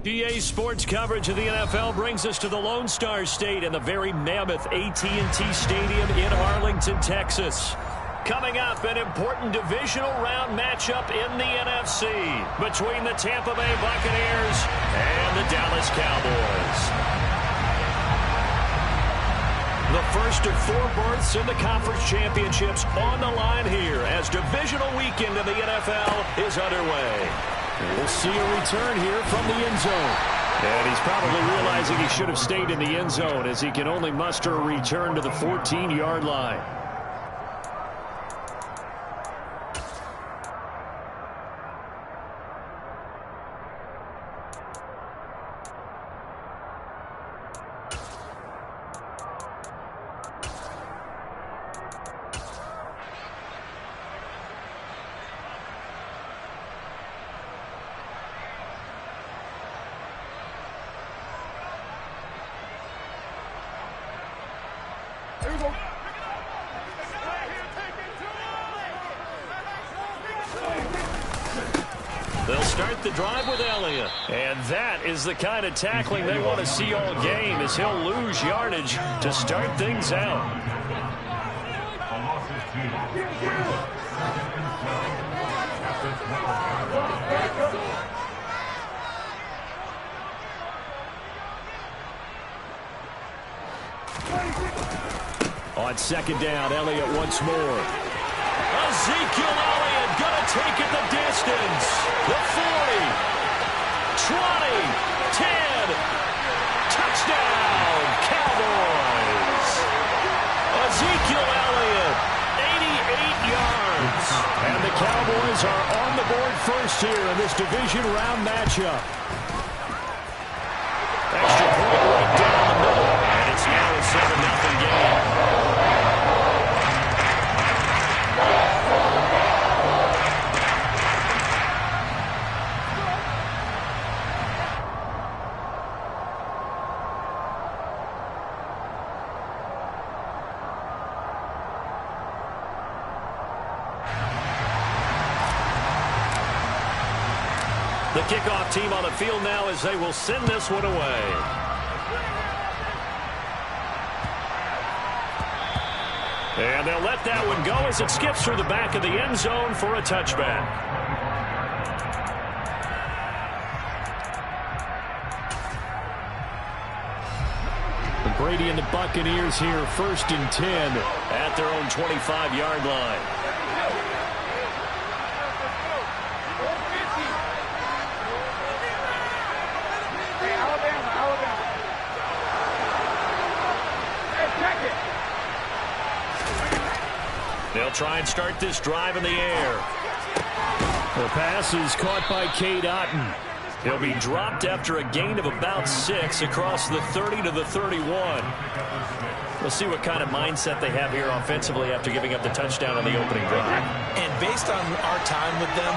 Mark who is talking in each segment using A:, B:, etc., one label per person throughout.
A: EA Sports coverage of the NFL brings us to the Lone Star State and the very mammoth AT&T Stadium in Arlington, Texas. Coming up, an important divisional round matchup in the NFC between the Tampa Bay Buccaneers and the Dallas Cowboys. The first of 4 berths in the conference championships on the line here as divisional weekend in the NFL is underway. We'll see a return here from the end zone. And he's probably realizing he should have stayed in the end zone as he can only muster a return to the 14-yard line.
B: They'll start the drive with Elliott.
A: And that is the kind of tackling they want to see all game as he'll lose yardage to start things out. On second down, Elliott once more. Ezekiel Elliott gonna take it the distance. The 40, 20, 10, touchdown, Cowboys. Ezekiel Elliott, 88 yards. And the Cowboys are on the board first here in this division round matchup. Extra point right down the middle, and it's now a 7-0 game. The kickoff team on the field now as they will send this one away. And they'll let that one go as it skips through the back of the end zone for a touchback. Brady and the Buccaneers here, 1st and 10 at their own 25-yard line. They'll try and start this drive in the air. The pass is caught by Cade Otton. He'll be dropped after a gain of about 6 across the 30 to the 31. We'll see what kind of mindset they have here offensively after giving up the touchdown on the opening drive.
C: And based on our time with them,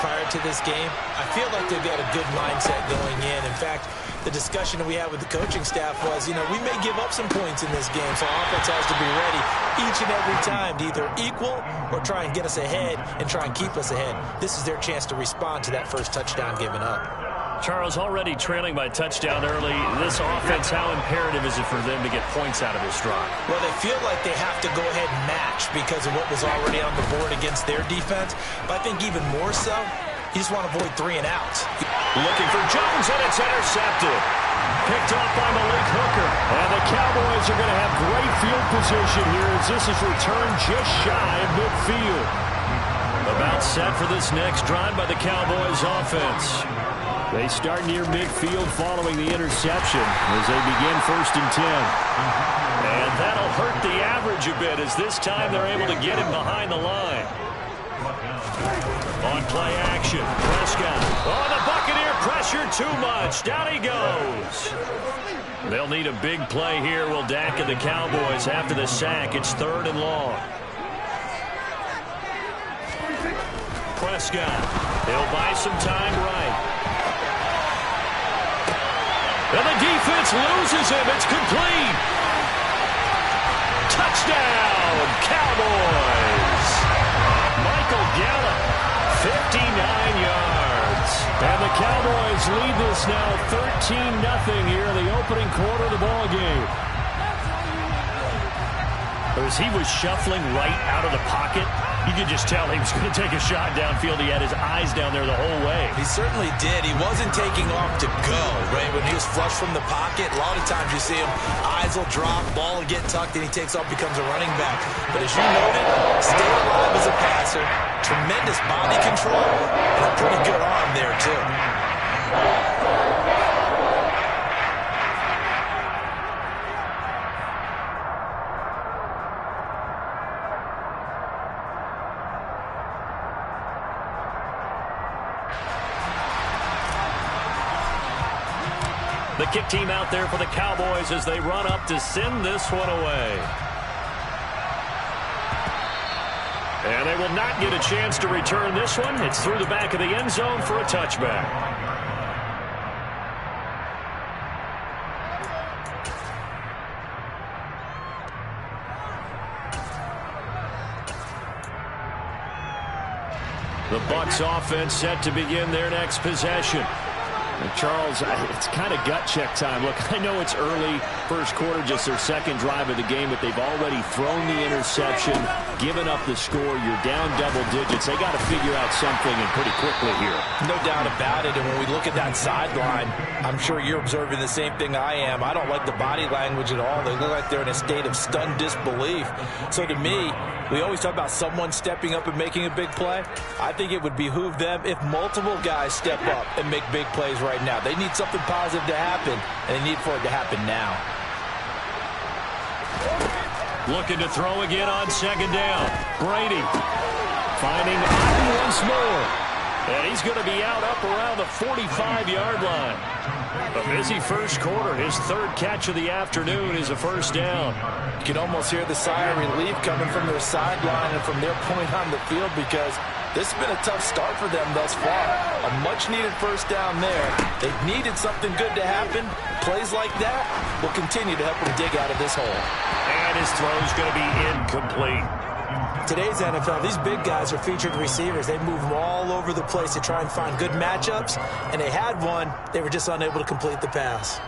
C: prior to this game, I feel like they've got a good mindset going in. In fact, the discussion we had with the coaching staff was, we may give up some points in this game, so offense has to be ready each and every time to either equal or try and get us ahead and try and keep us ahead. This is their chance to respond to that first touchdown given up.
A: Charles, already trailing by touchdown early. This offense, how imperative is it for them to get points out of this drive?
C: Well, they feel like they have to go ahead and match because of what was already on the board against their defense. But I think even more so, you just want to avoid 3 and outs.
A: Looking for Jones, and it's intercepted. Picked off by Malik Hooker. And the Cowboys are going to have great field position here as this is returned just shy of midfield. About set for this next drive by the Cowboys offense. They start near midfield following the interception as they begin 1st and 10. And that'll hurt the average a bit as this time they're able to get him behind the line. On play action, Prescott. Oh, the Buccaneer pressure too much. Down he goes. They'll need a big play here, will Dak and the Cowboys after the sack. It's 3rd and long. Prescott. He'll buy some time right. And the defense loses him. It's complete. Touchdown, Cowboys. Michael Gallup, 59 yards. And the Cowboys Cowboys lead this now 13-0 here in the opening quarter of the ball game.
B: As he was shuffling right out of the pocket, you could just tell he was going to take a shot downfield. He had his eyes down there the whole way.
C: He certainly did. He wasn't taking off to go, right? When he was flush from the pocket, a lot of times you see him, eyes will drop, ball will get tucked, and he takes off, becomes a running back. But as you noted, stay alive as a passer, tremendous body control, and a pretty good arm there, too.
B: The kick team out there for the Cowboys as they run up to send this one away. And they will not get a chance to return this one. It's through the back of the end zone for a touchback. The Bucs offense set to begin their next possession. And Charles, it's kind of gut check time. Look, I know it's early, first quarter, just their second drive of the game, but they've already thrown the interception, given up the score. You're down double digits. They got to figure out something, and pretty quickly here.
C: No doubt about it. And when we look at that sideline, I'm sure you're observing the same thing I am. I don't like the body language at all. They look like they're in a state of stunned disbelief. So to me, we always talk about someone stepping up and making a big play. I think it would behoove them if multiple guys step up and make big plays right now. They need something positive to happen, and they need for it to happen now.
B: Looking to throw again on second down. Brady finding Otten once more. And he's going to be out up around the 45-yard line. A busy first quarter. His third catch of the afternoon is a first down.
C: You can almost hear the sigh of relief coming from their sideline and from their point on the field, because this has been a tough start for them thus far. A much-needed first down there. They've needed something good to happen. Plays like that will continue to help them dig out of this hole.
B: And his throw is going to be incomplete.
C: Today's NFL, these big guys are featured receivers. They move them all over the place to try and find good matchups, and they had one. They were just unable to complete the pass.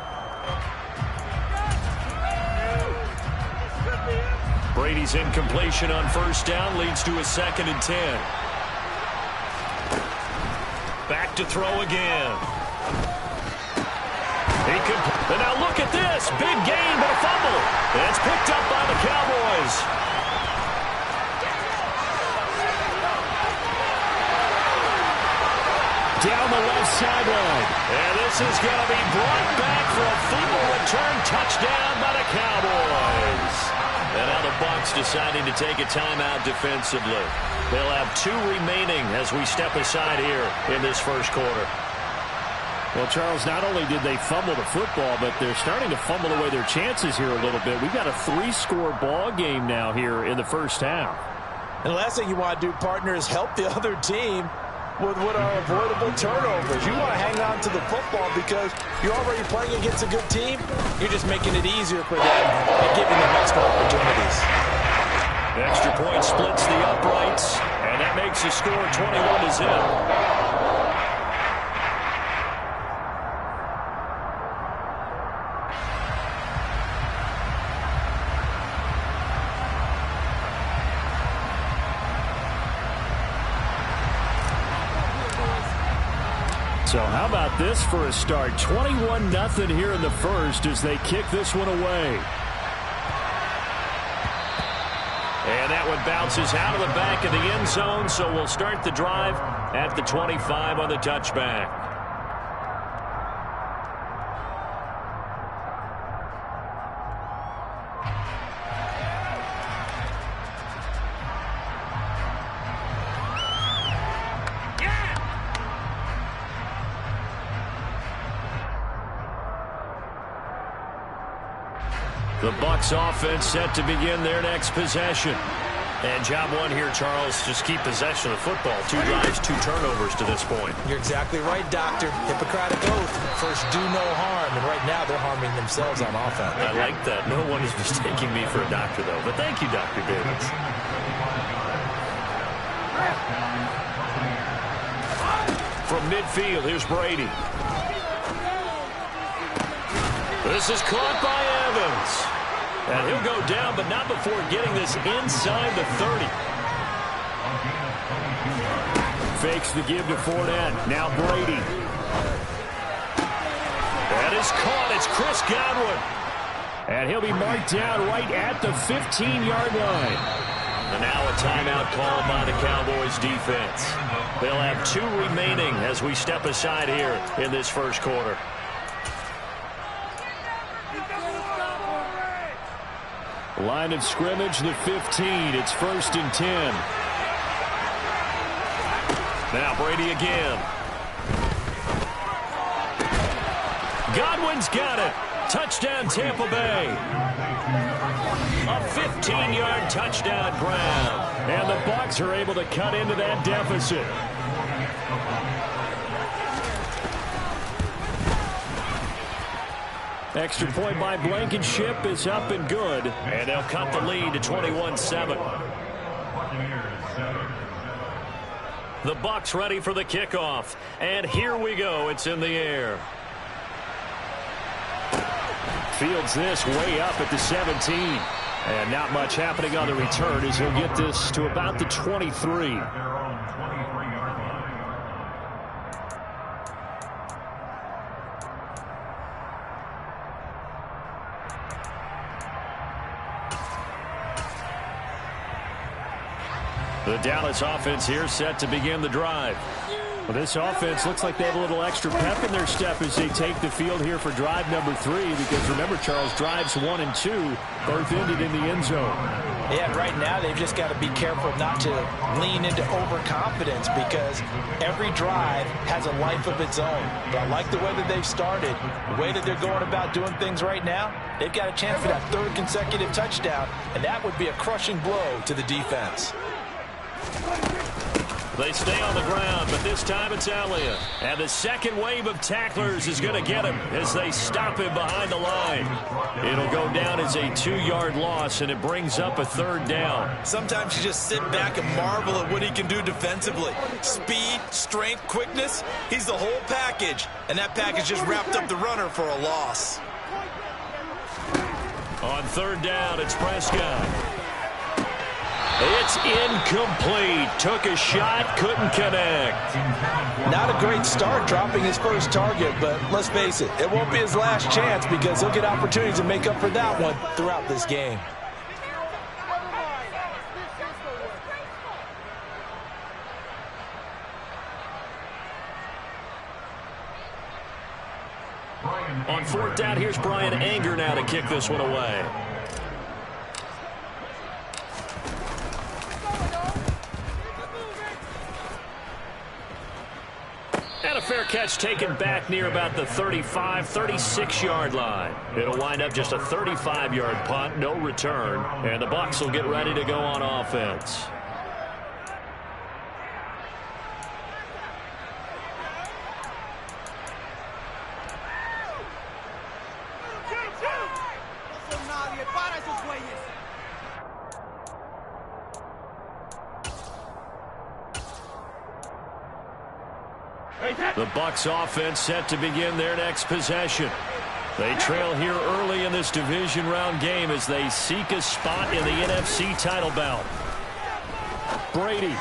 B: Brady's incompletion on first down leads to a 2nd and 10. Back to throw again. And now look at this. Big gain, but a fumble. And it's picked up by the Cowboys.
A: Down the left sideline.
B: And this is going to be brought back for a fumble return touchdown by the Cowboys. And now the Bucs deciding to take a timeout defensively. They'll have 2 remaining as we step aside here in this first quarter.
A: Well, Charles, not only did they fumble the football, but they're starting to fumble away their chances here a little bit. We've got a 3-score ball game now here in the first half.
C: And the last thing you want to do, partner, is help the other team with what are avoidable turnovers. You want to hang on to the football because you're already playing against a good team. You're just making it easier for them and giving them extra opportunities.
B: Extra point splits the uprights, and that makes the score 21-0.
A: So how about this for a start? 21-0 here in the first as they kick this one away.
B: And that one bounces out of the back of the end zone, so we'll start the drive at the 25 on the touchback. The Bucs offense set to begin their next possession. And job one here, Charles, just keep possession of the football. 2 drives, 2 turnovers to this point.
C: You're exactly right, Doctor. Hippocratic oath. First, do no harm. And right now, they're harming themselves on offense.
B: I like that. No one is mistaking me for a doctor, though. But thank you, Dr. Davis. From midfield, here's Brady. This is caught by Evans. And he'll go down, but not before getting this inside the 30.
A: Fakes the give to Fournette. Now Brady.
B: That is caught. It's Chris Godwin.
A: And he'll be marked down right at the 15-yard line.
B: And now a timeout called by the Cowboys defense. They'll have 2 remaining as we step aside here in this first quarter.
A: Line of scrimmage, the 15. It's 1st and 10.
B: Now Brady again. Godwin's got it. Touchdown, Tampa Bay. A 15-yard touchdown grab.
A: And the Bucs are able to cut into that deficit. Extra point by Blankenship is up and good.
B: And they'll cut the lead to 21-7. The Bucs ready for the kickoff. And here we go. It's in the air.
A: Fields this way up at the 17. And not much happening on the return as he'll get this to about the 23.
B: The Dallas offense here set to begin the drive.
A: Well, this offense looks like they have a little extra pep in their step as they take the field here for drive number 3. Because remember, Charles, drives 1 and 2 both ended in the end zone.
C: Yeah, right now they've just got to be careful not to lean into overconfidence because every drive has a life of its own. But I like the way that they've started, the way that they're going about doing things right now. They've got a chance for that 3rd consecutive touchdown, and that would be a crushing blow to the defense.
B: They stay on the ground, but this time it's Elliott. And the second wave of tacklers is going to get him as they stop him behind the line. It'll go down as a 2-yard loss, and it brings up a 3rd down.
C: Sometimes you just sit back and marvel at what he can do defensively. Speed, strength, quickness, he's the whole package. And that package just wrapped up the runner for a loss.
B: On 3rd down, it's Prescott. It's incomplete. Took a shot, couldn't connect.
C: Not a great start dropping his first target, but let's face it, it won't be his last chance because he'll get opportunities to make up for that one throughout this game.
B: On 4th down, here's Brian Anger now to kick this one away. And a fair catch taken back near about the 35, 36-yard line. It'll wind up just a 35-yard punt, no return. And the Bucs will get ready to go on offense. The Bucs offense set to begin their next possession. They trail here early in this division round game as they seek a spot in the NFC title bout.
A: Brady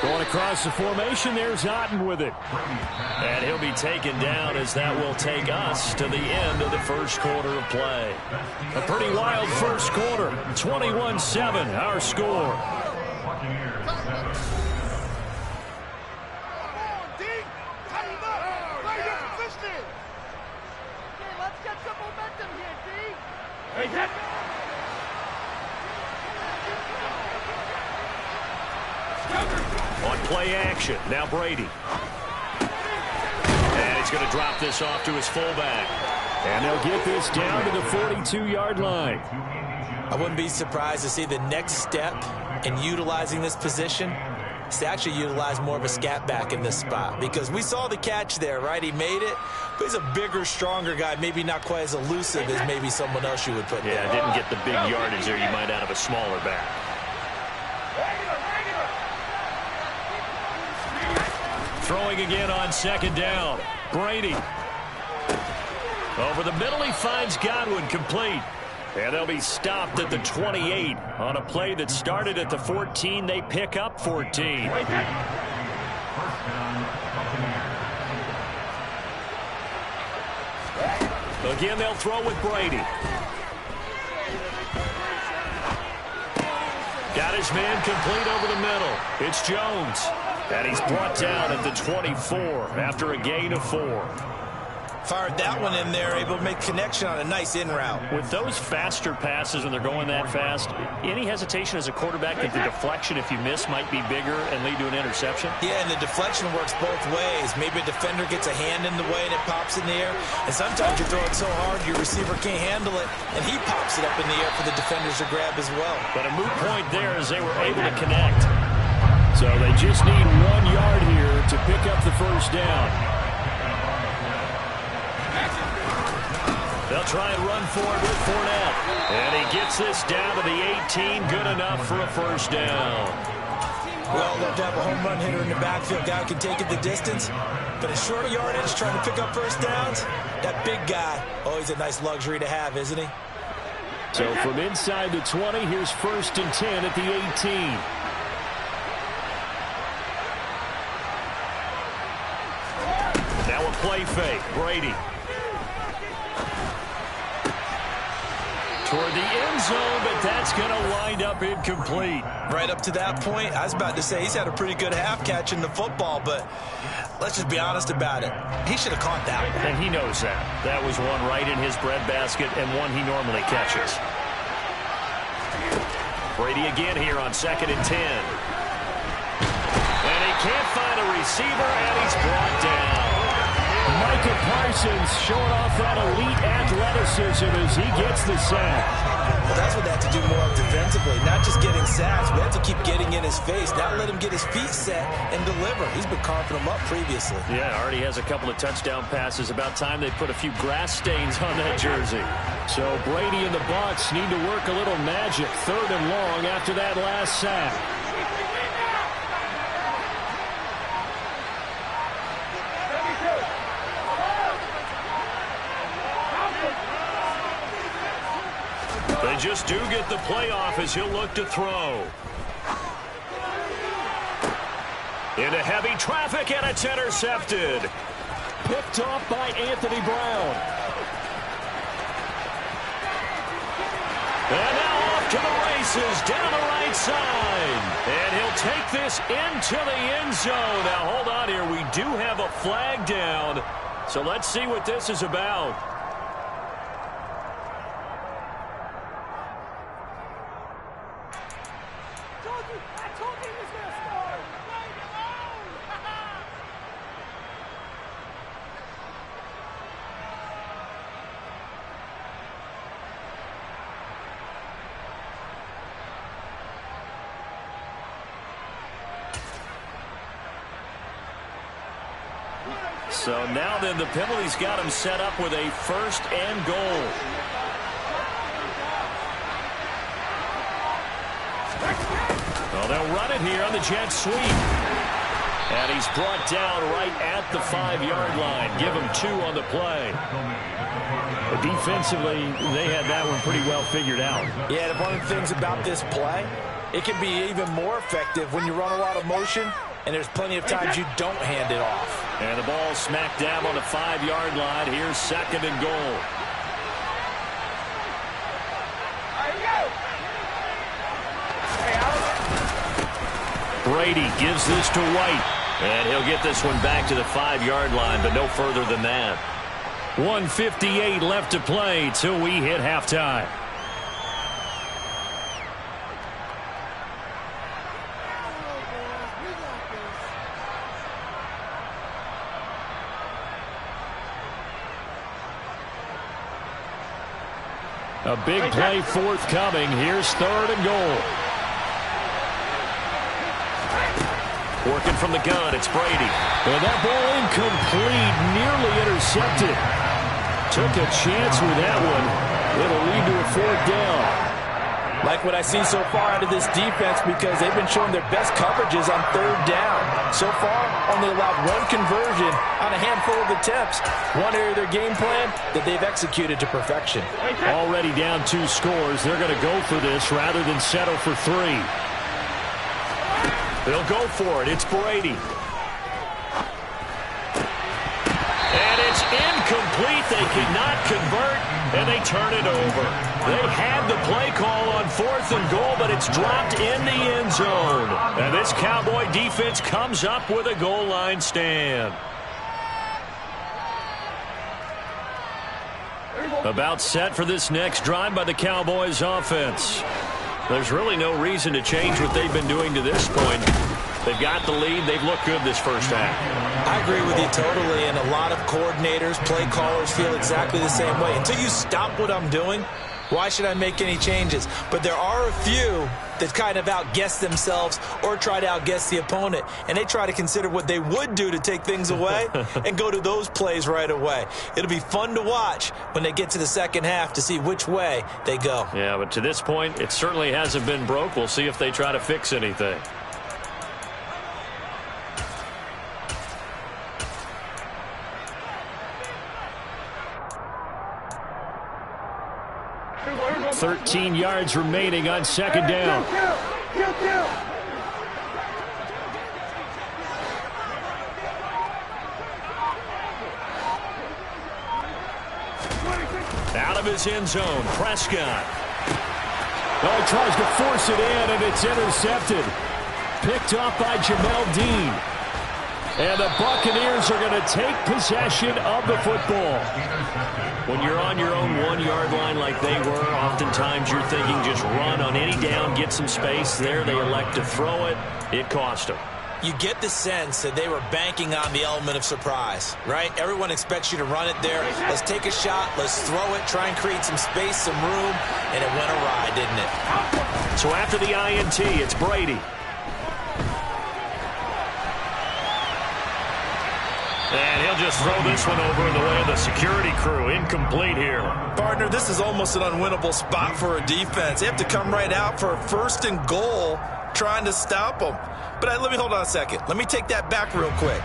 A: going across the formation. There's Otten with it.
B: And he'll be taken down as that will take us to the end of the first quarter of play. A pretty wild first quarter. 21-7 our score. On play action, now Brady. And he's going to drop this off to his fullback.
A: And they'll get this down to the 42-yard line.
C: I wouldn't be surprised to see the next step in utilizing this position is to actually utilize more of a scat back in this spot. Because we saw the catch there, right? He made it, but he's a bigger, stronger guy, maybe not quite as elusive as maybe someone else you would put there.
B: Yeah, didn't get the big yardage there you might out of a smaller back. Throwing again on 2nd down. Brady. Over the middle, he finds Godwin, complete. And they'll be stopped at the 28 on a play that started at the 14. They pick up 14. Again, they'll throw with Brady. Got his man complete over the middle. It's Jones. And he's brought down at the 24 after a gain of 4.
C: Fired that one in there, able to make connection on a nice in route.
B: With those faster passes when they're going that fast, any hesitation as a quarterback that the deflection, if you miss, might be bigger and lead to an interception?
C: Yeah, and the deflection works both ways. Maybe a defender gets a hand in the way and it pops in the air. And sometimes you throw it so hard your receiver can't handle it, and he pops it up in the air for the defenders to grab as well.
B: But a moot point there as they were able to connect. So they just need 1 yard here to pick up the first down. They'll try and run for it with Fournette. And he gets this down to the 18. Good enough for a first down.
C: Well, love to have a home run hitter in the backfield. Guy who can take it the distance. But a short yardage trying to pick up first downs, that big guy, always a nice luxury to have, isn't he?
B: So from inside the 20, here's 1st and 10 at the 18. Now a play fake. Brady. Toward the end zone, but that's going to wind up incomplete.
C: Right up to that point, I was about to say he's had a pretty good half catching the football, but let's just be honest about it. He should have caught that one.
B: And he knows that. That was one right in his breadbasket and one he normally catches. Brady again here on 2nd and 10. And he can't find a receiver, and he's brought down.
A: Micah Parsons showing off that elite athleticism as he gets the sack.
C: Well, that's what they have to do more of defensively, not just getting sacks. We have to keep getting in his face, not let him get his feet set and deliver. He's been carving them up previously.
B: Yeah, already has a couple of touchdown passes. About time they put a few grass stains on that jersey.
A: So Brady and the Bucs need to work a little magic. 3rd and long after that last sack.
B: They just do get the playoff as he'll look to throw. Into heavy traffic, and it's intercepted.
A: Picked off by Anthony Brown.
B: And now off to the races, down the right side. And he'll take this into the end zone. Now, hold on here. We do have a flag down. So let's see what this is about. So now then the penalty's got him set up with a 1st and goal. Well, they'll run it here on the jet sweep. And he's brought down right at the 5-yard line. Give him 2 on the play.
A: But defensively, they had that one pretty well figured out.
C: Yeah, one of the things about this play, it can be even more effective when you run a lot of motion, and there's plenty of times you don't hand it off.
B: And the ball smack dab on the 5-yard line. Here's 2nd and goal. Brady gives this to White. And he'll get this one back to the 5-yard line, but no further than that.
A: 1:58 left to play till we hit halftime. A big play forthcoming. Here's 3rd and goal.
B: Working from the gun, it's Brady.
A: And that ball incomplete, nearly intercepted. Took a chance with that one. It'll lead to a 4th down.
C: Like what I see so far out of this defense because they've been showing their best coverages on third down. So far, only allowed one conversion on a handful of attempts. One area of their game plan that they've executed to perfection.
B: Already down 2 scores. They're going to go for this rather than settle for 3. They'll go for it. It's Brady. And it's incomplete. They cannot convert, and they turn it over. They had the play call on 4th and goal, but it's dropped in the end zone. And this Cowboy defense comes up with a goal line stand. About set for this next drive by the Cowboys offense. There's really no reason to change what they've been doing to this point. They've got the lead. They've looked good this first half.
C: I agree with you totally, and a lot of coordinators, play callers feel exactly the same way. Until you stop what I'm doing, why should I make any changes? But there are a few that kind of outguess themselves or try to outguess the opponent, and they try to consider what they would do to take things away and go to those plays right away. It'll be fun to watch when they get to the second half to see which way they go.
B: Yeah, but to this point, it certainly hasn't been broke. We'll see if they try to fix anything. $13 yards remaining on second down. Out of his end zone, Prescott.
A: Oh, he tries to force it in, and it's intercepted. Picked off by Jamel Dean. And the Buccaneers are going to take possession of the football.
B: When you're on your own 1-yard line like they were, oftentimes you're thinking just run on any down, get some space. There they elect to throw it. It cost them.
C: You get the sense that they were banking on the element of surprise, right? Everyone expects you to run it there. Let's take a shot. Let's throw it. Try and create some space, some room. And it went awry, didn't it?
B: So after the INT, it's Brady. And he'll just throw this one over in the way of the security crew. Incomplete here.
C: Partner, this is almost an unwinnable spot for a defense. They have to come right out for a 1st and goal trying to stop them. But let me hold on a second. Let me take that back real quick.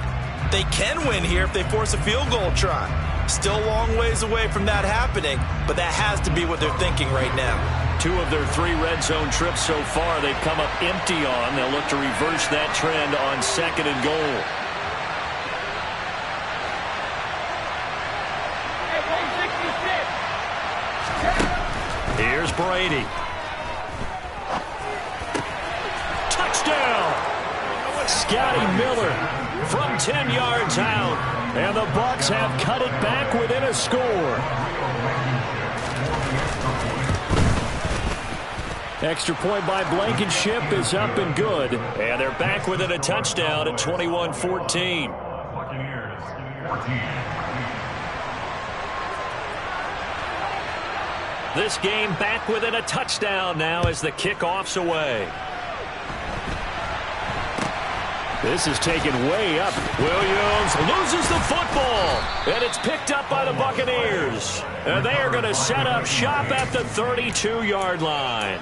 C: They can win here if they force a field goal try. Still a long ways away from that happening, but that has to be what they're thinking right now.
B: 2 of their 3 red zone trips so far they've come up empty on. They'll look to reverse that trend on 2nd and goal. Here's Brady. Touchdown! Scotty Miller from 10 yards out.
A: And the Bucs have cut it back within a score. Extra point by Blankenship is up and good.
B: And they're back within a touchdown at 21-14.
D: Buccaneers 14.
B: This game back within a touchdown now as the kickoff's away.
A: This is taken way up.
B: Williams loses the football, and it's picked up by the Buccaneers. And they are going to set up shop at the 32-yard line.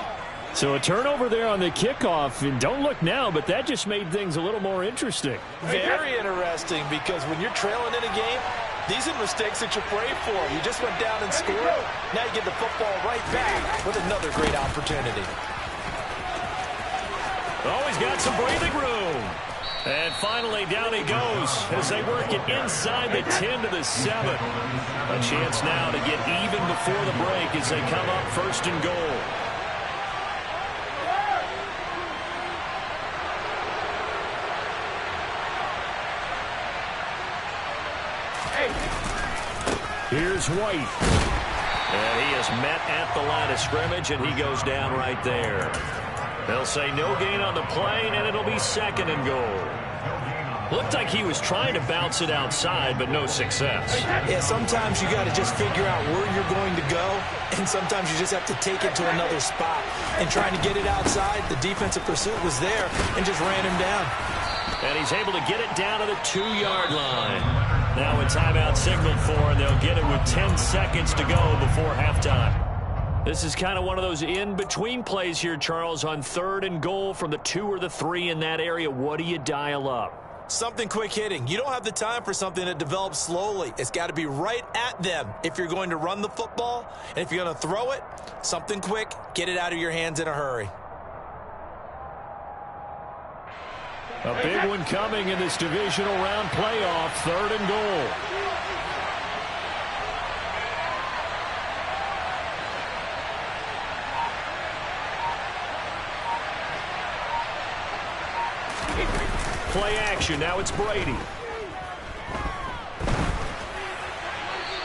A: So a turnover there on the kickoff, and don't look now, but that just made things a little more interesting.
C: Very interesting, because when you're trailing in a game, these are mistakes that you pray for. You just went down and scored. Now you get the football right back with another great opportunity.
B: Always got some breathing room. And finally, down he goes as they work it inside the 10 to the 7. A chance now to get even before the break as they come up 1st and goal.
A: Here's White.
B: And he is met at the line of scrimmage, and he goes down right there. They'll say no gain on the play, and it'll be 2nd and goal. Looked like he was trying to bounce it outside, but no success.
C: Yeah, sometimes you got to just figure out where you're going to go, and sometimes you just have to take it to another spot. And trying to get it outside, the defensive pursuit was there and just ran him down.
B: And he's able to get it down to the 2-yard line. Now a timeout signaled for, and they'll get it with 10 seconds to go before halftime. This is kind of one of those in-between plays here, Charles, on 3rd and goal from the 2 or the 3 in that area. What do you dial up?
C: Something quick hitting. You don't have the time for something that develops slowly. It's got to be right at them if you're going to run the football. And if you're going to throw it, something quick, get it out of your hands in a hurry.
B: A big one coming in this divisional round playoff, 3rd and goal. Play action. Now it's Brady.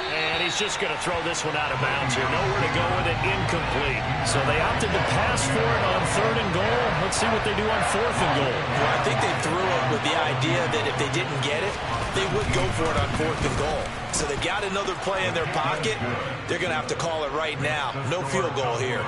B: And he's just going to throw this one out of bounds here. Nowhere to go with it. Incomplete. So they opted to pass for it on 3rd and goal. Let's see what they do on 4th and goal.
C: Well, I think they threw it with the idea that if they didn't get it, they would go for it on 4th and goal. So they've got another play in their pocket. They're going to have to call it right now. No field goal here.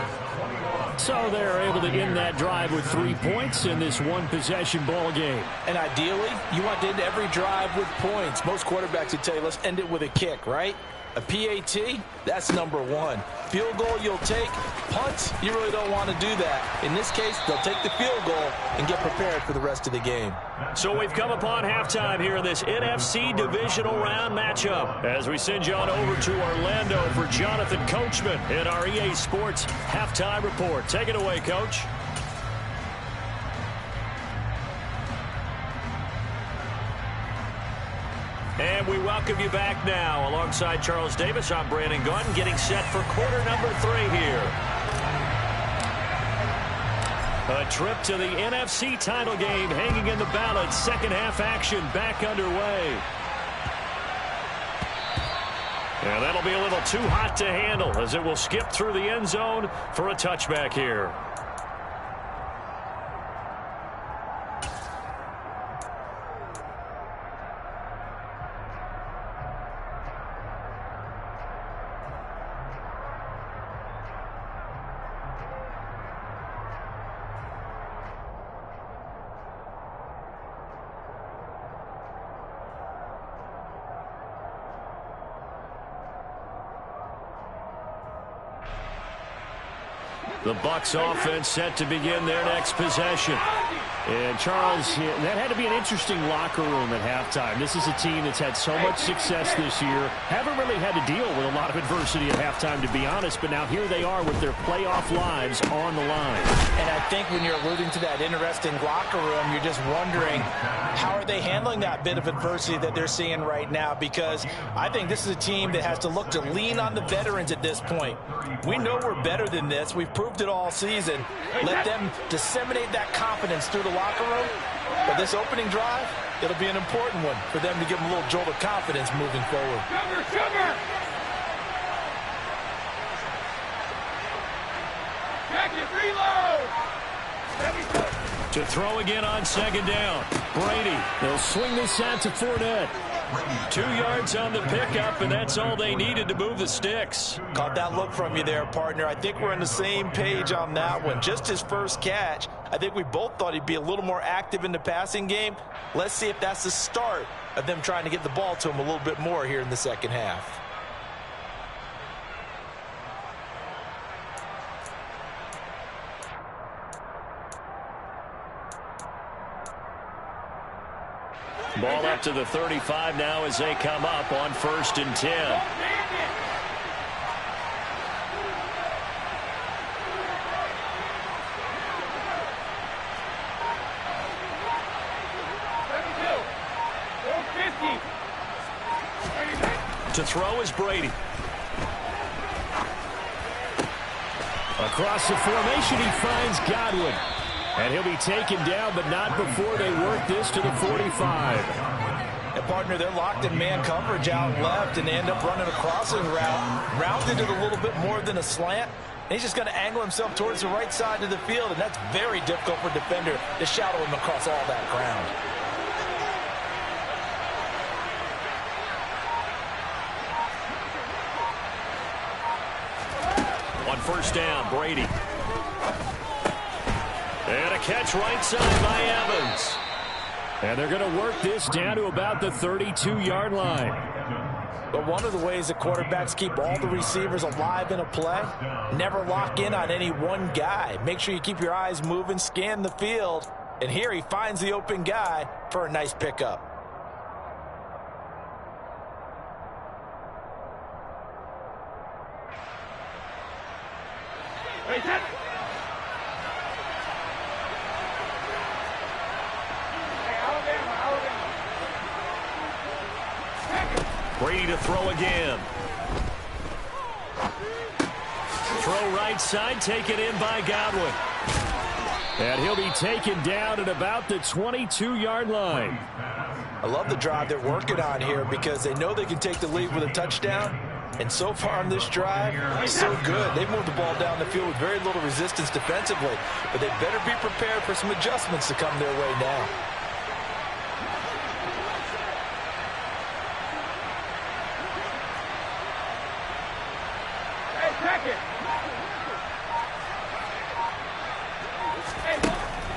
B: So they're able to end that drive with 3 points in this one-possession ball game.
C: And ideally, you want to end every drive with points. Most quarterbacks would tell you, let's end it with a kick, right? A PAT, that's number 1. Field goal you'll take. Punts, you really don't want to do that. In this case, they'll take the field goal and get prepared for the rest of the game.
B: So we've come upon halftime here in this NFC divisional round matchup as we send you on over to Orlando for Jonathan Coachman in our EA Sports halftime report. Take it away, Coach. And we welcome you back now. Alongside Charles Davis, I'm Brandon Gaudin, getting set for quarter number 3 here. A trip to the NFC title game hanging in the balance. Second half action back underway. And that'll be a little too hot to handle as it will skip through the end zone for a touchback here. The Bucs offense set to begin their next possession. And Charles, that had to be an interesting locker room at halftime. This is a team that's had so much success this year. Haven't really had to deal with a lot of adversity at halftime, to be honest. But now here they are with their playoff lives on the line.
C: And I think when you're alluding to that interesting locker room, you're just wondering, how are they handling that bit of adversity that they're seeing right now? Because I think this is a team that has to look to lean on the veterans at this point. We know we're better than this. We've proved it all season. Let them disseminate that confidence through the locker room. But this opening drive, it'll be an important one for them to give them a little jolt of confidence moving forward.
E: Sugar! Jacket, reload!
B: To throw again on second down. Brady, they'll swing this out to Fournette. 2 yards on the pickup, and that's all they needed to move the sticks.
C: Caught that look from you there, partner. I think we're on the same page on that one. Just his first catch. I think we both thought he'd be a little more active in the passing game. Let's see if that's the start of them trying to get the ball to him a little bit more here in the second half.
B: Ball up to the 35 now as they come up on 1st and 10. To throw is Brady. Across the formation, he finds Godwin. And he'll be taken down, but not before they work this to the 45.
C: And, partner, they're locked in man coverage out left, and they end up running a crossing route. Rounded it a little bit more than a slant. And he's just going to angle himself towards the right side of the field, and that's very difficult for a defender to shadow him across all that ground.
B: On 1st down, Brady. And a catch right side by Evans. And they're going to work this down to about the 32-yard line.
C: But one of the ways that quarterbacks keep all the receivers alive in a play, never lock in on any one guy. Make sure you keep your eyes moving, scan the field. And here he finds the open guy for a nice pickup.
B: Brady to throw again. Throw right side, taken in by Godwin. And he'll be taken down at about the 22-yard line.
C: I love the drive they're working on here because they know they can take the lead with a touchdown. And so far on this drive, so good. They've moved the ball down the field with very little resistance defensively. But they better be prepared for some adjustments to come their way now.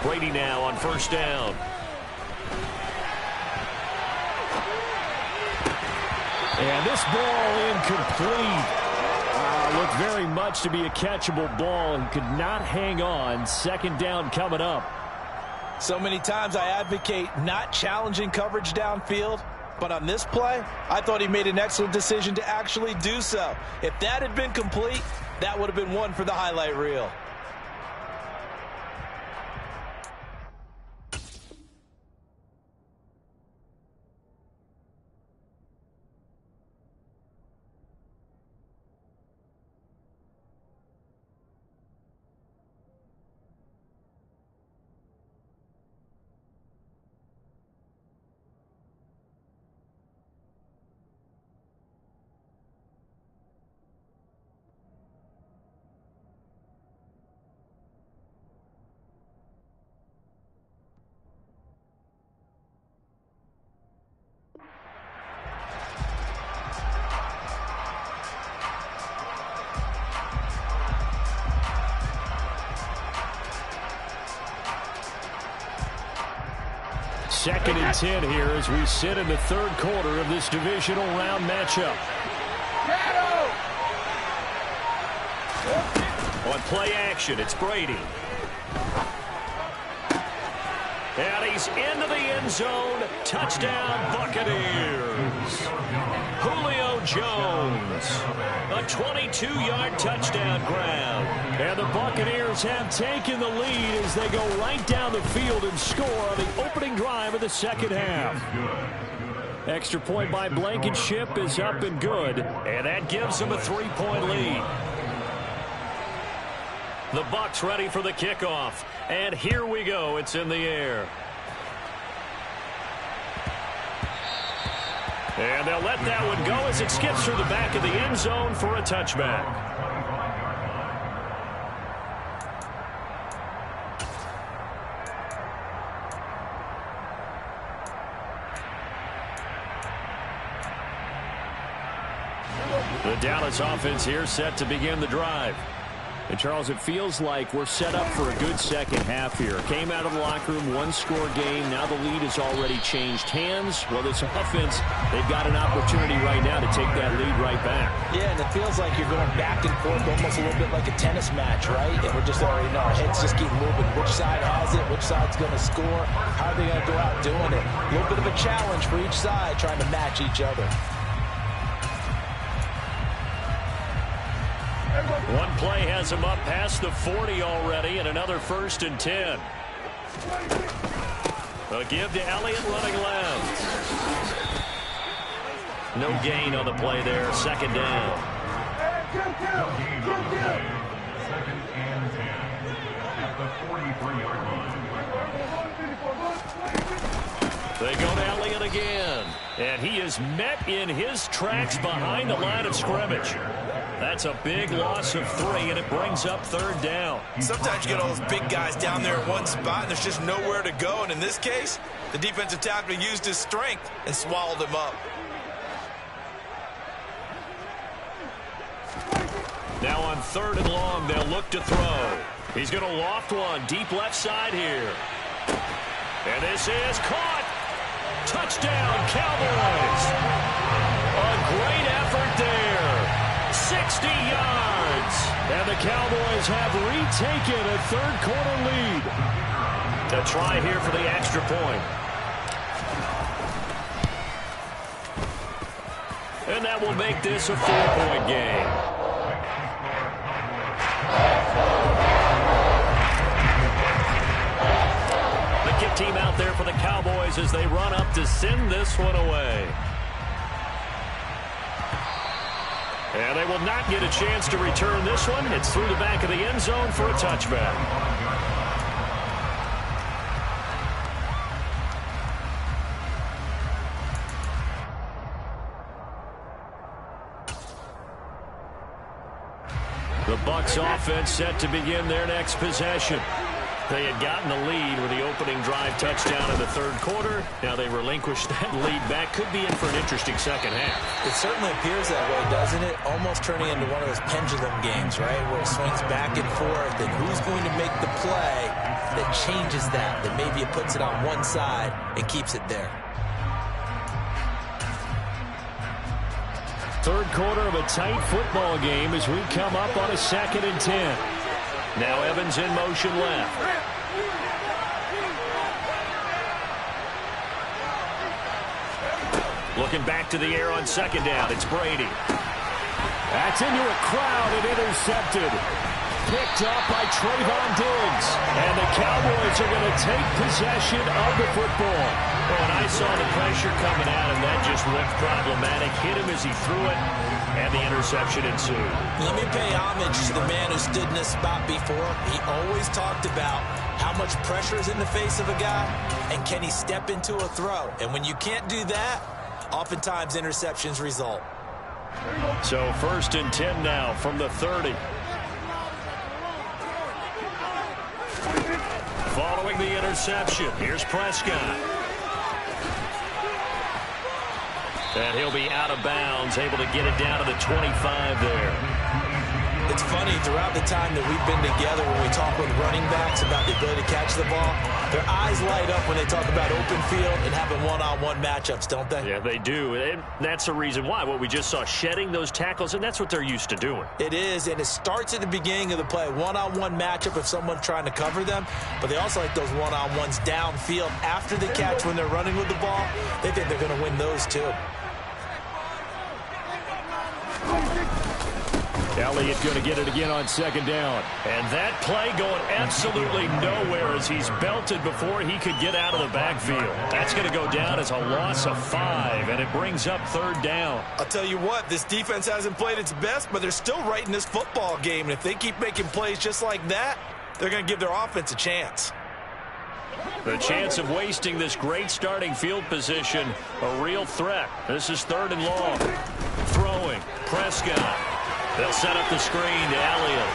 B: Brady now on first down. And this ball incomplete. Looked very much to be a catchable ball. He could not hang on. Second down coming up.
C: So many times I advocate not challenging coverage downfield. But on this play, I thought he made an excellent decision to actually do so. If that had been complete, that would have been one for the highlight reel.
B: Second and 10 here as we sit in the third quarter of this divisional round matchup. On play action, it's Brady. And he's into the end zone. Touchdown, Buccaneers. Julio Jones. A 22-yard touchdown grab. And the Buccaneers have taken the lead as they go right down the field and score on the opening drive of the second half. Extra point by Blankenship is up and good. And that gives them a 3-point lead. The Bucs ready for the kickoff. And here we go. It's in the air. And they'll let that one go as it skips through the back of the end zone for a touchback. The Dallas offense here set to begin the drive. And, Charles, it feels like we're set up for a good second half here. Came out of the locker room, one-score game. Now the lead has already changed hands. Well, this offense, they've got an opportunity right now to take that lead right back.
C: Yeah, and it feels like you're going back and forth almost a little bit like a tennis match, right? And we're just already know our heads just keep moving. Which side has it? Which side's going to score? How are they going to go out doing it? A little bit of a challenge for each side trying to match each other.
B: One play has him up past the 40 already, and another 1st and 10. A give to Elliott running left. No gain on the play there. Second down.
D: Second and 10 at the 43-yard line.
B: They go to Elliott again. And he is met in his tracks behind the line of scrimmage. That's a big loss of 3, and it brings up 3rd down.
C: Sometimes you get all those big guys down there in one spot, and there's just nowhere to go. And in this case, the defensive tackle used his strength and swallowed him up.
B: Now on 3rd and long, they'll look to throw. He's going to loft one deep left side here. And this is caught. Touchdown, Cowboys. A Great effort there. 60 yards. And the Cowboys have retaken a third-quarter lead. A try here for the extra point. And that will make this a 4-point game. The kick team out there for the Cowboys as they run up to send this one away. And they will not get a chance to return this one. It's through the back of the end zone for a touchback. The Bucs offense set to begin their next possession. They had gotten the lead with the opening drive touchdown in the third quarter. Now they relinquished that lead back. Could be in for an interesting second half.
C: It certainly appears that way, doesn't it? Almost turning into one of those pendulum games, right? Where it swings back and forth, and who's going to make the play that changes that maybe it puts it on one side and keeps it there.
B: Third quarter of a tight football game as we come up on a 2nd and 10. Now Evans in motion left. Looking back to the air on 2nd down. It's Brady. That's into a crowd and intercepted. Picked up by Trayvon Diggs. And the Cowboys are going to take possession of the football. When I saw the pressure coming at him, that just looked problematic. Hit him as he threw it, and the interception ensued.
C: Let me pay homage to the man who stood in this spot before. He always talked about how much pressure is in the face of a guy, and can he step into a throw. And when you can't do that, oftentimes interceptions result.
B: So 1st and 10 now from the 30. Following the interception, here's Prescott. And he'll be out of bounds, able to get it down to the 25 there.
C: It's funny, throughout the time that we've been together, when we talk with running backs about the ability to catch the ball, their eyes light up when they talk about open field and having one-on-one matchups, don't they?
B: Yeah, they do. And that's the reason why. What we just saw, shedding those tackles, and that's what they're used to doing.
C: It is, and it starts at the beginning of the play. One-on-one matchup if someone's trying to cover them, but they also like those one-on-ones downfield after the catch when they're running with the ball. They think they're going to win those too.
B: Elliott going to get it again on 2nd down. And that play going absolutely nowhere as he's belted before he could get out of the backfield. That's going to go down as a loss of 5, and it brings up 3rd down.
C: I'll tell you what, this defense hasn't played its best, but they're still right in this football game. And if they keep making plays just like that, they're going to give their offense a chance.
B: The chance of wasting this great starting field position, a real threat. This is 3rd and long. Throwing, Prescott. They'll set up the screen to Elliott.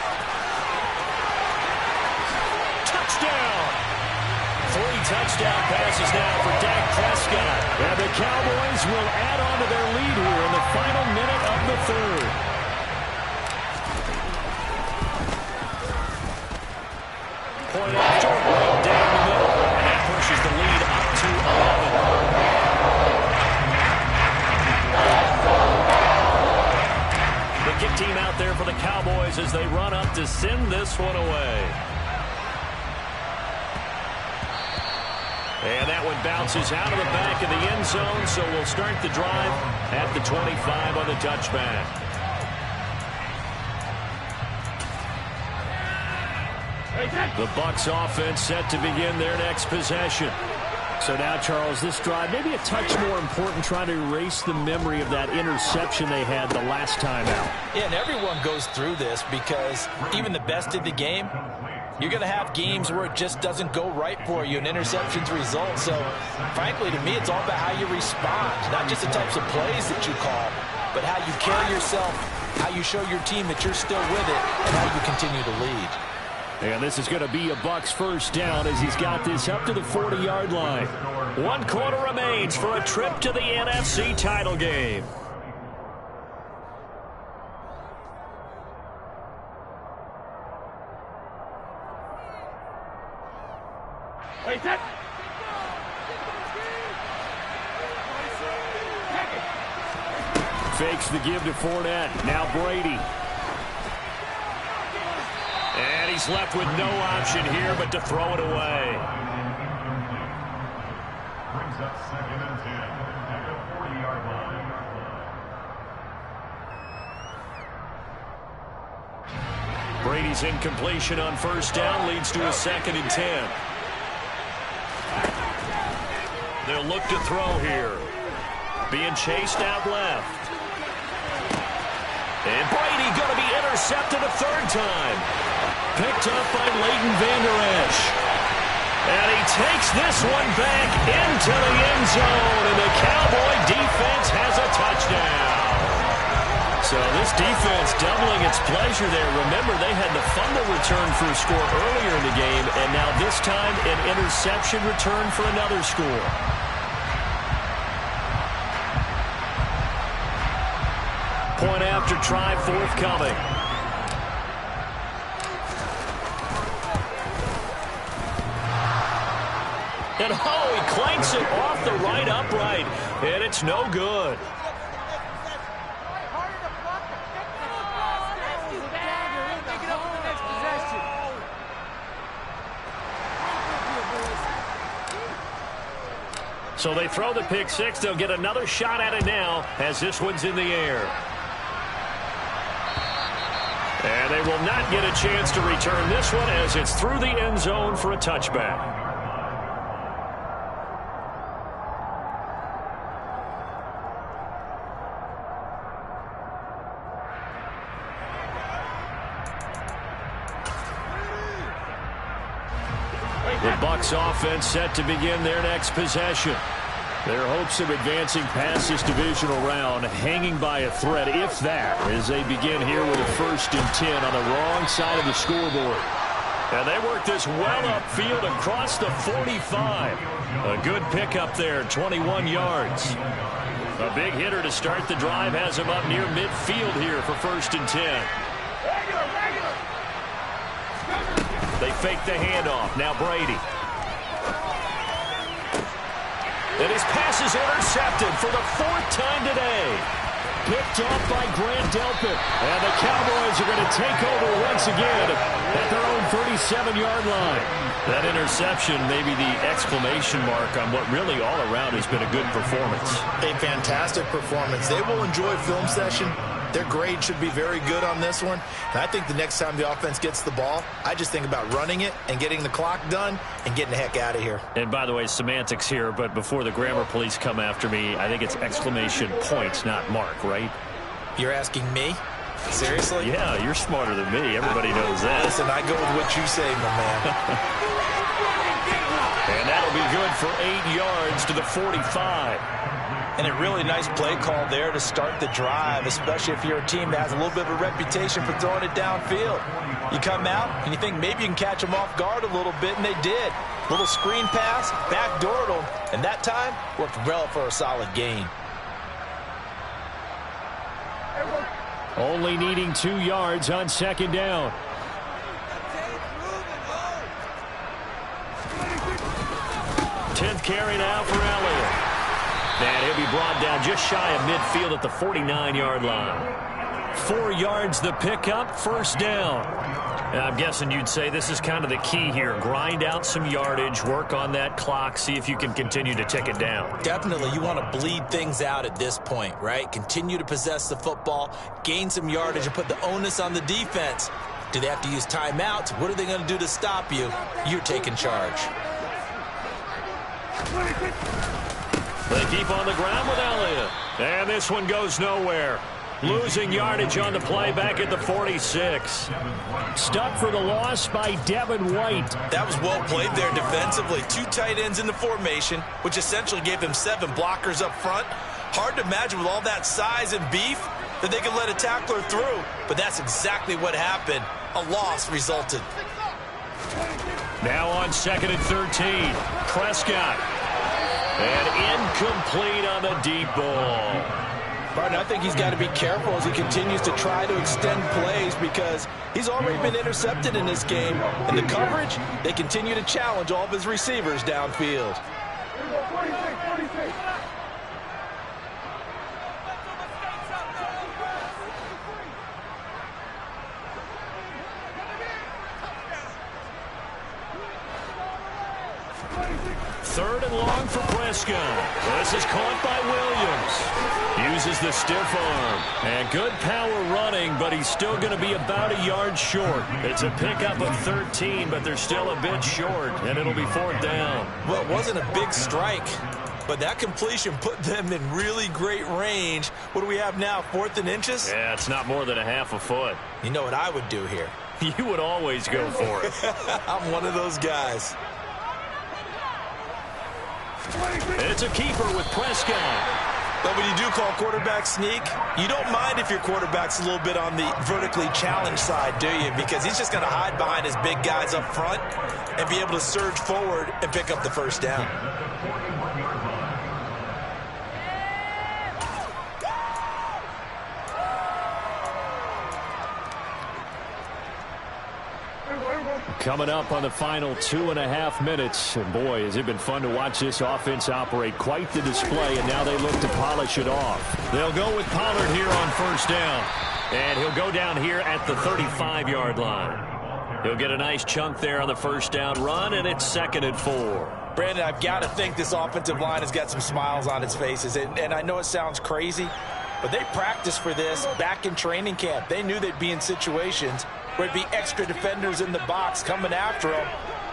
B: Touchdown! 3 touchdown passes now for Dak Prescott. And the Cowboys will add on to their lead here in the final minute of the 3rd. Point after, right down the middle. And that pushes the lead up to 11. The kick team out there for the Cowboys as they run up to send this one away. And that one bounces out of the back of the end zone, so we'll start the drive at the 25 on the touchback. The Bucs offense set to begin their next possession. So now, Charles, this drive maybe a touch more important, trying to erase the memory of that interception they had the last time out.
C: Yeah, and everyone goes through this because even the best in the game, you're going to have games where it just doesn't go right for you and interceptions result. So, frankly, to me, it's all about how you respond, not just the types of plays that you call, but how you carry yourself, how you show your team that you're still with it, and how you continue to lead.
B: And this is going to be a Bucs 1st down as he's got this up to the 40-yard line. 1 quarter remains for a trip to the NFC title game.
E: Wait, that.
B: fakes the give to Fournette. Now Brady. And he's left with no option here but to throw it away.
D: Brings up 2nd and 10 at the 40-yard line.
B: Brady's incompletion on first down leads to a 2nd and 10. They'll look to throw here. Being chased out left. And Brady going to be intercepted a 3rd time. Picked up by Leighton Vander Esch. And he takes this one back into the end zone. And the Cowboy defense has a touchdown. So this defense doubling its pleasure there. Remember, they had the fumble return for a score earlier in the game. And now this time an interception return for another score. Point after try forthcoming. And he clanks it off the right upright. And it's no good. So they throw the pick six. They'll get another shot at it now as this one's in the air. And they will not get a chance to return this one as it's through the end zone for a touchback. The Bucs offense set to begin their next possession. Their hopes of advancing past this divisional round hanging by a thread, if that, as they begin here with a 1st and 10 on the wrong side of the scoreboard. And they work this well upfield across the 45. A good pickup there, 21 yards. A big hitter to start the drive has him up near midfield here for 1st and 10. They fake the handoff. Now Brady. And his pass is intercepted for the 4th time today. Picked off by Grant Delpit. And the Cowboys are going to take over once again at their own 37-yard line. That interception may be the exclamation mark on what really all around has been a good performance.
C: A fantastic performance. They will enjoy film session. Their grade should be very good on this one. And I think the next time the offense gets the ball, I just think about running it and getting the clock done and getting the heck out of here.
B: And by the way, semantics here, but before the grammar police come after me, I think it's exclamation points, not mark, right?
C: You're asking me? Seriously?
B: Yeah, you're smarter than me. Everybody knows that.
C: Listen, I go with what you say, my man.
B: And that'll be good for 8 yards to the 45.
C: And a really nice play call there to start the drive, especially if you're a team that has a little bit of a reputation for throwing it downfield. You come out and you think maybe you can catch them off guard a little bit, and they did. Little screen pass, backdoored them, and that time worked well for a solid gain.
B: Only needing 2 yards on 2nd down. Tenth carry now for Elliott. And he'll be brought down just shy of midfield at the 49-yard line. 4 yards the pickup, 1st down. And I'm guessing you'd say this is kind of the key here. Grind out some yardage, work on that clock, see if you can continue to tick it down.
C: Definitely, you want to bleed things out at this point, right? Continue to possess the football, gain some yardage, and put the onus on the defense. Do they have to use timeouts? What are they going to do to stop you? You're taking charge.
B: They keep on the ground with Elliott. And this one goes nowhere. Losing yardage on the play back at the 46. Stuck for the loss by Devin White.
C: That was well played there defensively. 2 tight ends in the formation, which essentially gave them 7 blockers up front. Hard to imagine with all that size and beef that they could let a tackler through. But that's exactly what happened. A loss resulted.
B: Now on 2nd and 13. Prescott. And incomplete on the deep ball.
C: Barton, I think he's got to be careful as he continues to try to extend plays because he's already been intercepted in this game. And the coverage, they continue to challenge all of his receivers downfield.
B: 3rd and long for Prescott. This is caught by Williams. Uses the stiff arm. And good power running, but he's still going to be about a yard short. It's a pickup of 13, but they're still a bit short, and it'll be 4th down.
C: Well, it wasn't a big strike, but that completion put them in really great range. What do we have now, 4th and inches?
B: Yeah, it's not more than a half a foot.
C: You know what I would do here?
B: You would always go for it.
C: I'm one of those guys.
B: It's a keeper with Prescott.
C: But when you do call quarterback sneak, you don't mind if your quarterback's a little bit on the vertically challenged side, do you? Because he's just going to hide behind his big guys up front and be able to surge forward and pick up the 1st down.
B: Coming up on the final 2.5 minutes. And boy, has it been fun to watch this offense operate. Quite the display, and now they look to polish it off. They'll go with Pollard here on 1st down. And he'll go down here at the 35-yard line. He'll get a nice chunk there on the 1st down run, and it's 2nd and 4.
C: Brandon, I've got to think this offensive line has got some smiles on its faces. And I know it sounds crazy, but they practiced for this back in training camp. They knew they'd be in situations where it'd be extra defenders in the box coming after them,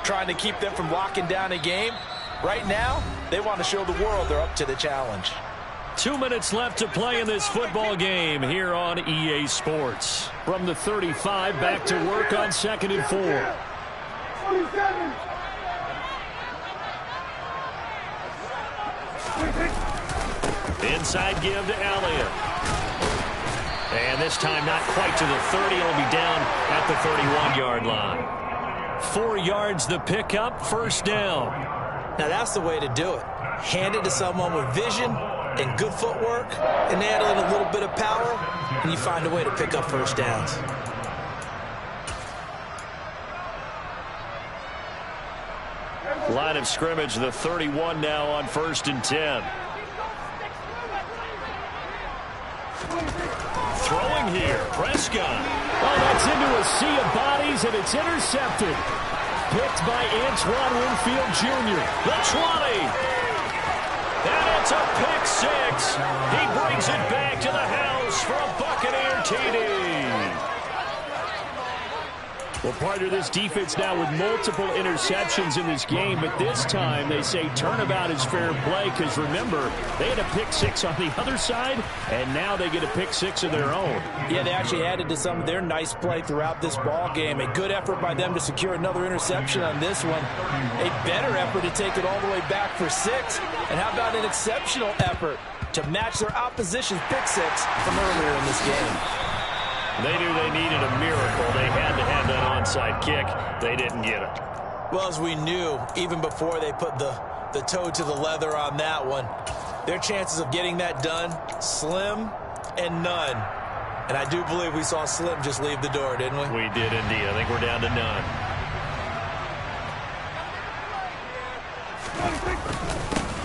C: trying to keep them from locking down a game. Right now, they want to show the world they're up to the challenge.
B: 2 minutes left to play in this football game here on EA Sports. From the 35, back to work on 2nd and 4.
E: 47.
B: Inside give to Elliott. And this time not quite to the 30. It'll be down at the 31-yard line. 4 yards the pickup, 1st down.
C: Now that's the way to do it. Hand it to someone with vision and good footwork, and add in a little bit of power, and you find a way to pick up 1st downs.
B: Line of scrimmage, the 31 now on 1st and 10. Throwing here, Prescott.
A: Oh, that's into a sea of bodies, and it's intercepted. Picked by Antoine Winfield Jr.
B: The 20. And it's a pick 6. He brings it back to the house for a Buccaneer TD.
A: Well, part of this defense now with multiple interceptions in this game, but this time they say turnabout is fair play because, remember, they had a pick 6 on the other side, and now they get a pick 6 of their own.
C: Yeah, they actually added to some of their nice play throughout this ball game. A good effort by them to secure another interception on this one. A better effort to take it all the way back for 6. And how about an exceptional effort to match their opposition's pick 6 from earlier in this game?
B: They knew they needed a miracle. They had to have that onside kick. They didn't get it.
C: Well, as we knew, even before they put the toe to the leather on that one, their chances of getting that done, slim and none. And I do believe we saw Slim just leave the door, didn't we?
B: We did indeed. I think we're down to none.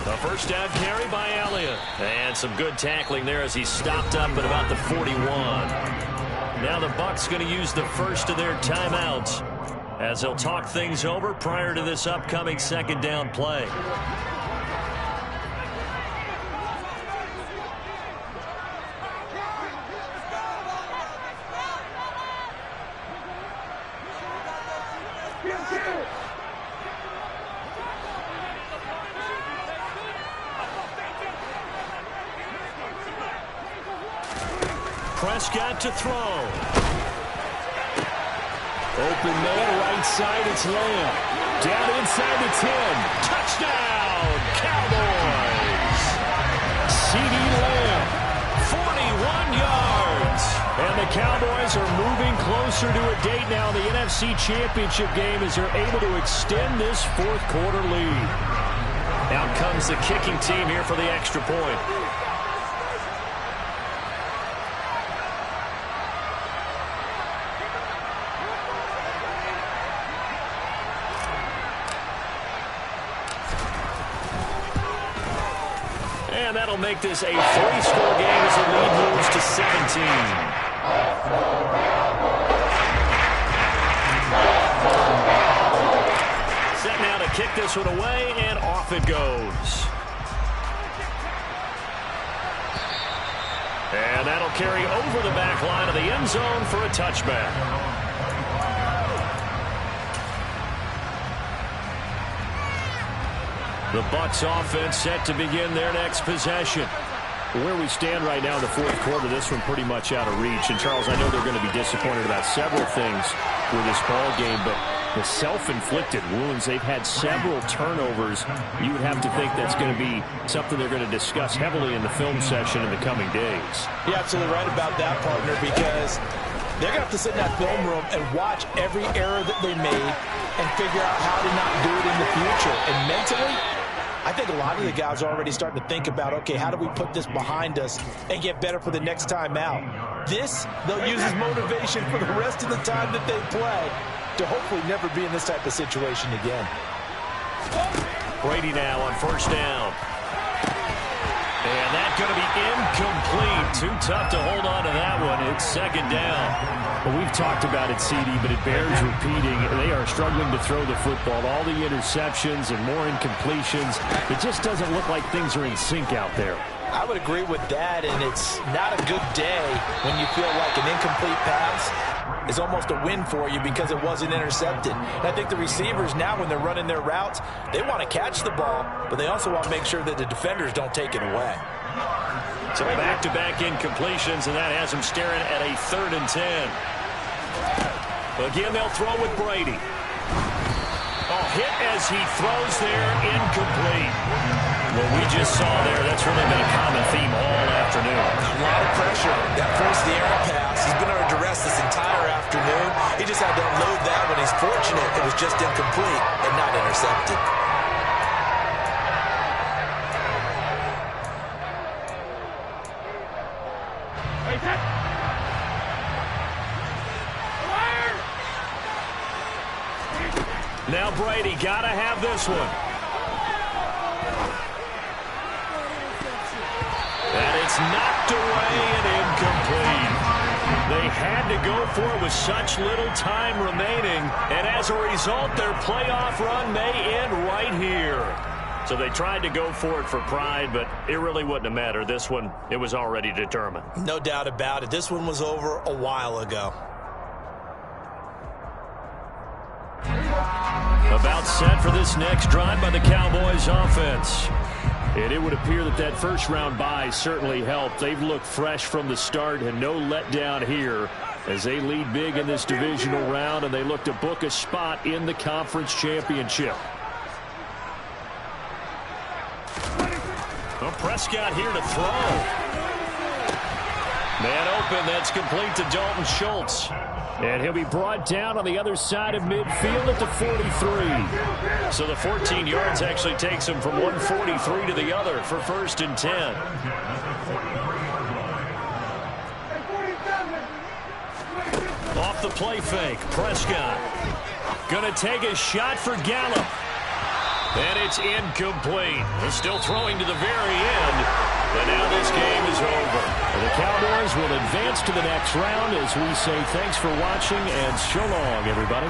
B: The 1st down carry by Elliott. And some good tackling there as he stopped up at about the 41. Now the Bucs going to use the 1st of their timeouts as they'll talk things over prior to this upcoming 2nd down play. Prescott to throw.
A: Open man, right side, it's Lamb. Down inside the 10. Touchdown, Cowboys. CeeDee Lamb,
B: 41 yards.
A: And the Cowboys are moving closer to a date now in the NFC Championship game as they're able to extend this 4th quarter lead.
B: Out comes the kicking team here for the extra point. And that'll make this a 3-score game as the lead moves to 17. Set now to kick this one away, and off it goes. And that'll carry over the back line of the end zone for a touchback. The Bucs offense set to begin their next possession. Where we stand right now in the fourth quarter, this one pretty much out of reach. And, Charles, I know they're going to be disappointed about several things with this ball game, but the self-inflicted wounds, they've had several turnovers. You would have to think that's going to be something they're going to discuss heavily in the film session in the coming days.
C: You're absolutely right about that, partner, because they're going to have to sit in that film room and watch every error that they made and figure out how to not do it in the future. And mentally, I think a lot of the guys are already starting to think about, okay, how do we put this behind us and get better for the next time out? This, they'll use as motivation for the rest of the time that they play to hopefully never be in this type of situation again.
B: Brady now on first down. And that's going to be incomplete. Too tough to hold on to that one. It's second down. Well, we've talked about it, CD, but it bears repeating. They are struggling to throw the football. All the interceptions and more incompletions. It just doesn't look like things are in sync out there.
C: I would agree with that, and it's not a good day when you feel like an incomplete pass is almost a win for you because it wasn't intercepted. And I think the receivers now, when they're running their routes, they want to catch the ball, but they also want to make sure that the defenders don't take it away.
B: So back-to-back incompletions, and that has them staring at a 3rd and 10. Again, they'll throw with Brady. Oh, hit as he throws there, incomplete. What we just saw there, that's really been a common theme all afternoon.
C: A lot of pressure. That forced the errant pass. He's been under duress this entire afternoon. He just had to unload that when he's fortunate it was just incomplete and not intercepted.
B: Now Brady, gotta have this one. And it's knocked away and incomplete. They had to go for it with such little time remaining, and as a result, their playoff run may end right here. So they tried to go for it for pride, but it really wouldn't have mattered. This one, it was already determined.
C: No doubt about it. This one was over a while ago.
B: About set for this next drive by the Cowboys offense. And it would appear that that first-round bye certainly helped. They've looked fresh from the start and no letdown here as they lead big in this divisional round, and they look to book a spot in the conference championship. Well, Prescott here to throw. Man open, that's complete to Dalton Schultz. And he'll be brought down on the other side of midfield at the 43. So the 14 yards actually takes him from 143 to the other for 1st and 10. Off the play fake, Prescott. Gonna take a shot for Gallup. And it's incomplete. They're still throwing to the very end. But now this game is over. And the Cowboys will advance to the next round as we say thanks for watching and so long, everybody.